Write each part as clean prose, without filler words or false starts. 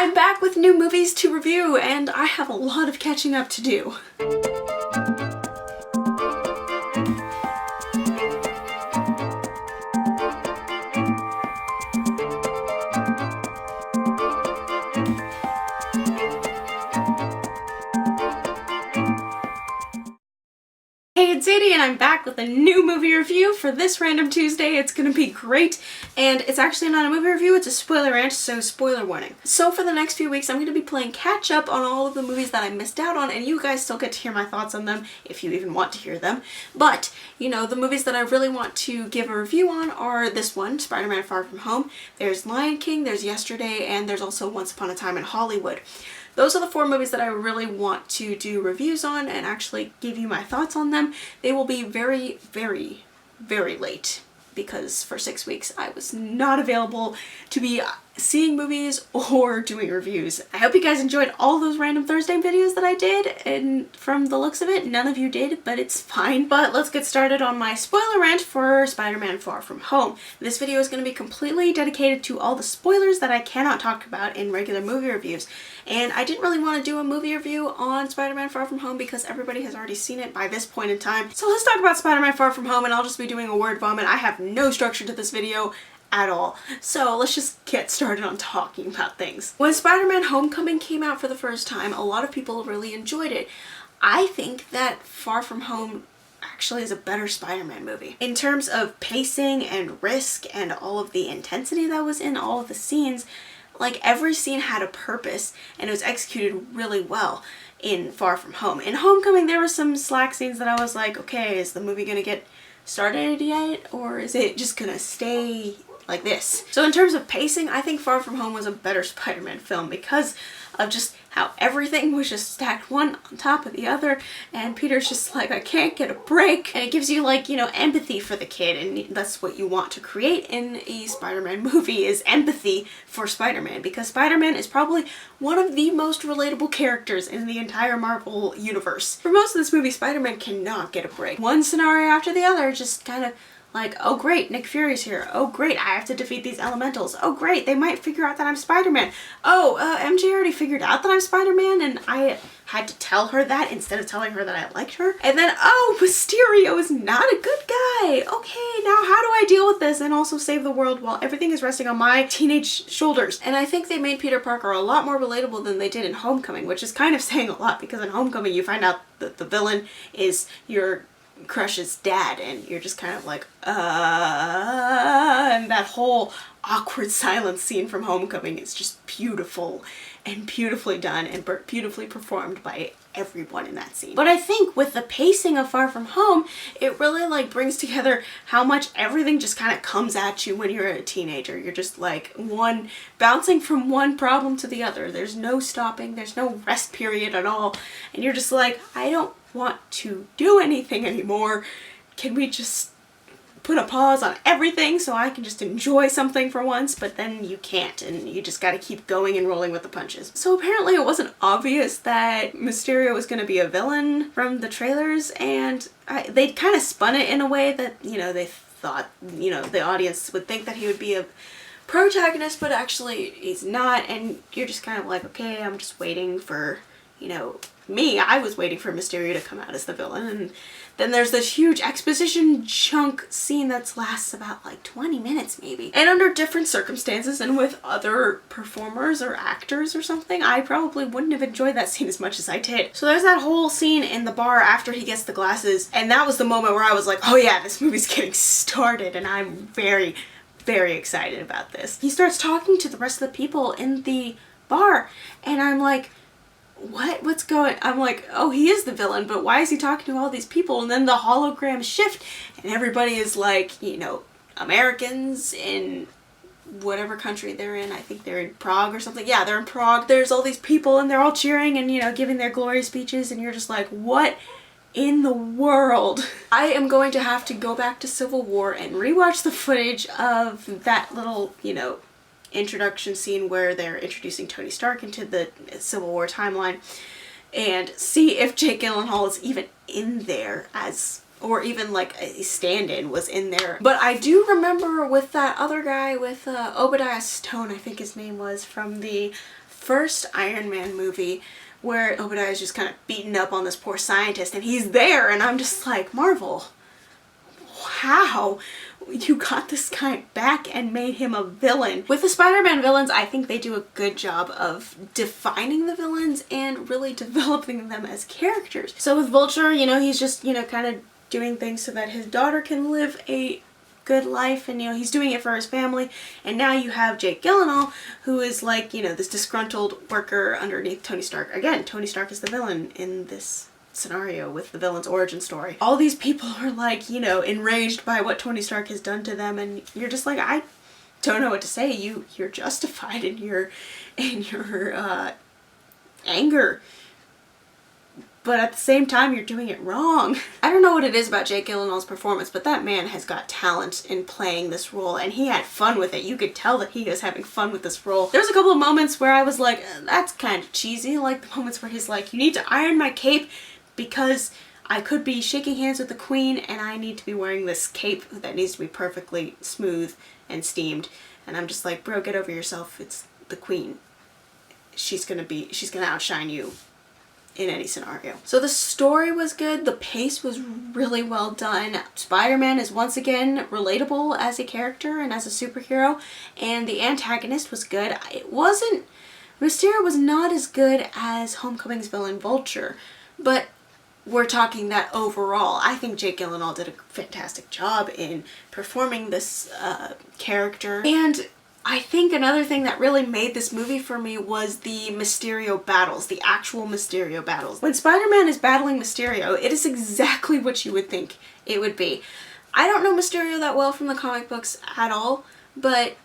I'm back with new movies to review, and I have a lot of catching up to do. Hey, it's Zadie and I'm back with a new movie review for this Random Tuesday. It's gonna be great, and it's actually not a movie review, it's a spoiler rant, so spoiler warning. So for the next few weeks, I'm gonna be playing catch up on all of the movies that I missed out on, and you guys still get to hear my thoughts on them, if you even want to hear them. But, you know, the movies that I really want to give a review on are this one, Spider-Man Far From Home, there's Lion King, there's Yesterday, and there's also Once Upon a Time in Hollywood. Those are the 4 movies that I really want to do reviews on and actually give you my thoughts on them. They will be very, very, very late because for 6 weeks I was not available to be seeing movies or doing reviews. I hope you guys enjoyed all those Random Thursday videos that I did, and from the looks of it, none of you did, but it's fine. But let's get started on my spoiler rant for Spider-Man Far From Home. This video is going to be completely dedicated to all the spoilers that I cannot talk about in regular movie reviews. And I didn't really want to do a movie review on Spider-Man Far From Home because everybody has already seen it by this point in time. So let's talk about Spider-Man Far From Home, and I'll just be doing a word vomit. I have no structure to this video at all. So let's just get started on talking about things. When Spider-Man Homecoming came out for the first time, a lot of people really enjoyed it. I think that Far From Home actually is a better Spider-Man movie. In terms of pacing and risk and all of the intensity that was in all of the scenes, like every scene had a purpose and it was executed really well in Far From Home. In Homecoming there were some slack scenes that I was like, okay, is the movie gonna get started yet, or is it just gonna stay like this? So in terms of pacing, I think Far From Home was a better Spider-Man film because of just how everything was just stacked one on top of the other, and Peter's just like, I can't get a break, and it gives you, like, you know, empathy for the kid, and that's what you want to create in a Spider-Man movie, is empathy for Spider-Man, because Spider-Man is probably one of the most relatable characters in the entire Marvel universe. For most of this movie, Spider-Man cannot get a break. One scenario after the other, just kind of like, oh great, Nick Fury's here. Oh great, I have to defeat these elementals. Oh great, they might figure out that I'm Spider-Man. Oh, MJ already figured out that I'm Spider-Man and I had to tell her that instead of telling her that I liked her. And then, oh, Mysterio is not a good guy. Okay, now how do I deal with this and also save the world while everything is resting on my teenage shoulders? And I think they made Peter Parker a lot more relatable than they did in Homecoming, which is kind of saying a lot because in Homecoming you find out that the villain is your crush's dad, and you're just kind of like, and that whole awkward silence scene from Homecoming is just beautiful and beautifully done and beautifully performed by everyone in that scene. But I think with the pacing of Far From Home, it really like brings together how much everything just kind of comes at you when you're a teenager. You're just like bouncing from one problem to the other. There's no stopping, there's no rest period at all, and you're just like, I don't want to do anything anymore. Can we just put a pause on everything so I can just enjoy something for once? But then you can't, and you just gotta keep going and rolling with the punches. So apparently it wasn't obvious that Mysterio was gonna be a villain from the trailers, and they kind of spun it in a way that, you know, they thought, you know, the audience would think that he would be a protagonist, but actually he's not, and you're just kind of like, okay, I'm just waiting for, you know, I was waiting for Mysterio to come out as the villain, and then there's this huge exposition chunk scene that lasts about like 20 minutes maybe. And under different circumstances and with other performers or actors or something, I probably wouldn't have enjoyed that scene as much as I did. So there's that whole scene in the bar after he gets the glasses, and that was the moment where I was like, oh yeah, this movie's getting started, and I'm very, very excited about this. He starts talking to the rest of the people in the bar, and I'm like, what's going, I'm like, oh, he is the villain, but why is he talking to all these people? And then the holograms shift and everybody is like, you know, Americans in whatever country they're in. I think they're in Prague or something. Yeah, they're in Prague. There's all these people and they're all cheering and, you know, giving their glory speeches, and you're just like, what in the world? I am going to have to go back to Civil War and rewatch the footage of that little, you know, introduction scene where they're introducing Tony Stark into the Civil War timeline and see if Jake Gyllenhaal is even in there as, or even like a stand-in was in there. But I do remember with that other guy with Obadiah Stone, I think his name was, from the first Iron Man movie where Obadiah is just kind of beating up on this poor scientist and he's there, and I'm just like, Marvel, how you got this guy back and made him a villain. With the Spider-Man villains, I think they do a good job of defining the villains and really developing them as characters. So with Vulture, you know, he's just, you know, kind of doing things so that his daughter can live a good life, and you know, he's doing it for his family. And now you have Jake Gyllenhaal, who is like, you know, this disgruntled worker underneath Tony Stark. Again, Tony Stark is the villain in this scenario with the villain's origin story. All these people are like, you know, enraged by what Tony Stark has done to them, and you're just like, I don't know what to say. You're justified in your anger, but at the same time you're doing it wrong. I don't know what it is about Jake Gyllenhaal's performance, but that man has got talent in playing this role, and he had fun with it. You could tell that he was having fun with this role. There's a couple of moments where I was like, that's kind of cheesy, like the moments where he's like, you need to iron my cape because I could be shaking hands with the Queen and I need to be wearing this cape that needs to be perfectly smooth and steamed. And I'm just like, bro, get over yourself. It's the Queen. She's gonna outshine you in any scenario. So the story was good. The pace was really well done. Spider-Man is once again relatable as a character and as a superhero, and the antagonist was good. Mysterio was not as good as Homecoming's villain Vulture, but we're talking that overall, I think Jake Gyllenhaal did a fantastic job in performing this character. And I think another thing that really made this movie for me was the Mysterio battles, the actual Mysterio battles. When Spider-Man is battling Mysterio, it is exactly what you would think it would be. I don't know Mysterio that well from the comic books at all, but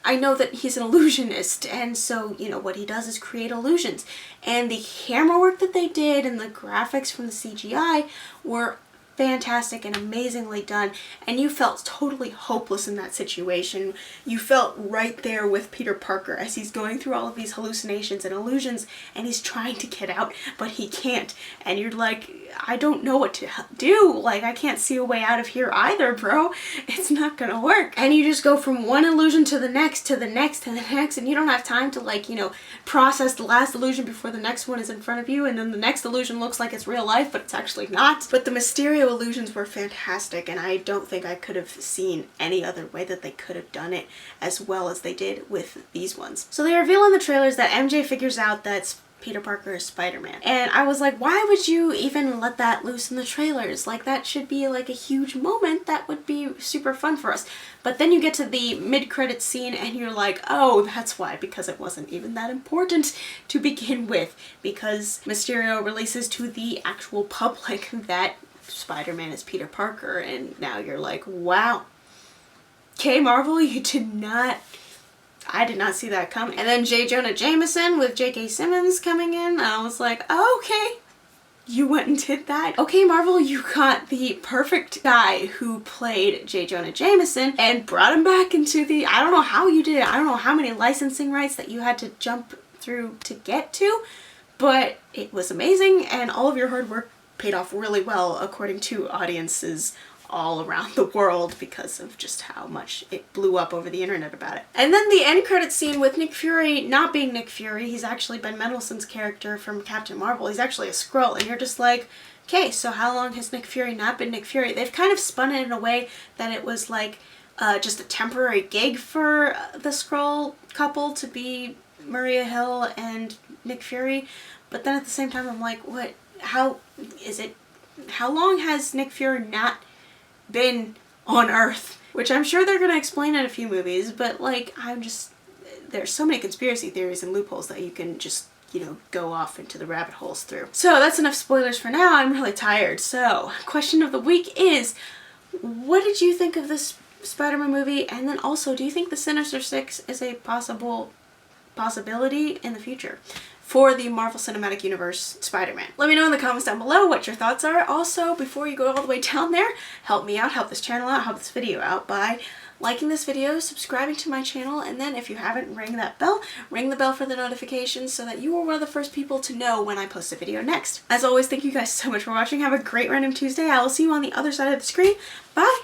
I know that he's an illusionist, and so, you know, what he does is create illusions. And the camera work that they did and the graphics from the CGI were fantastic and amazingly done, and you felt totally hopeless in that situation. You felt right there with Peter Parker as he's going through all of these hallucinations and illusions, and he's trying to get out, but he can't. And you're like, I don't know what to do. Like, I can't see a way out of here either, bro. It's not gonna work. And you just go from one illusion to the next, to the next, to the next, and you don't have time to, like, you know, process the last illusion before the next one is in front of you, and then the next illusion looks like it's real life, but it's actually not. But the Mysterio illusions were fantastic, and I don't think I could have seen any other way that they could have done it as well as they did with these ones. So they reveal in the trailers that MJ figures out that Peter Parker is Spider-Man. And I was like, why would you even let that loose in the trailers? Like, that should be like a huge moment that would be super fun for us. But then you get to the mid-credits scene and you're like, oh, that's why, because it wasn't even that important to begin with, because Mysterio releases to the actual public that Spider-Man is Peter Parker, and now you're like, wow. Okay, Marvel, I did not see that coming. And then J. Jonah Jameson with J.K. Simmons coming in, I was like, oh, okay, you went and did that. Okay, Marvel, you got the perfect guy who played J. Jonah Jameson and brought him back into the, I don't know how you did it. I don't know how many licensing rights that you had to jump through to get to, but it was amazing, and all of your hard work paid off really well according to audiences all around the world because of just how much it blew up over the internet about it. And then the end credits scene with Nick Fury not being Nick Fury, he's actually Ben Mendelsohn's character from Captain Marvel. He's actually a Skrull, and you're just like, okay, so how long has Nick Fury not been Nick Fury? They've kind of spun it in a way that it was like just a temporary gig for the Skrull couple to be Maria Hill and Nick Fury, but then at the same time I'm like, what? How long has Nick Fury not been on Earth? Which I'm sure they're gonna explain in a few movies, but like, there's so many conspiracy theories and loopholes that you can just, you know, go off into the rabbit holes through. So that's enough spoilers for now. I'm really tired. So, question of the week is, what did you think of this Spider-Man movie? And then also, do you think the Sinister Six is a possibility in the future for the Marvel Cinematic Universe Spider-Man? Let me know in the comments down below what your thoughts are. Also, before you go all the way down there, help me out, help this channel out, help this video out by liking this video, subscribing to my channel, and then if you haven't, ring the bell for the notifications so that you are one of the first people to know when I post a video next. As always, thank you guys so much for watching. Have a great Random Tuesday. I will see you on the other side of the screen. Bye!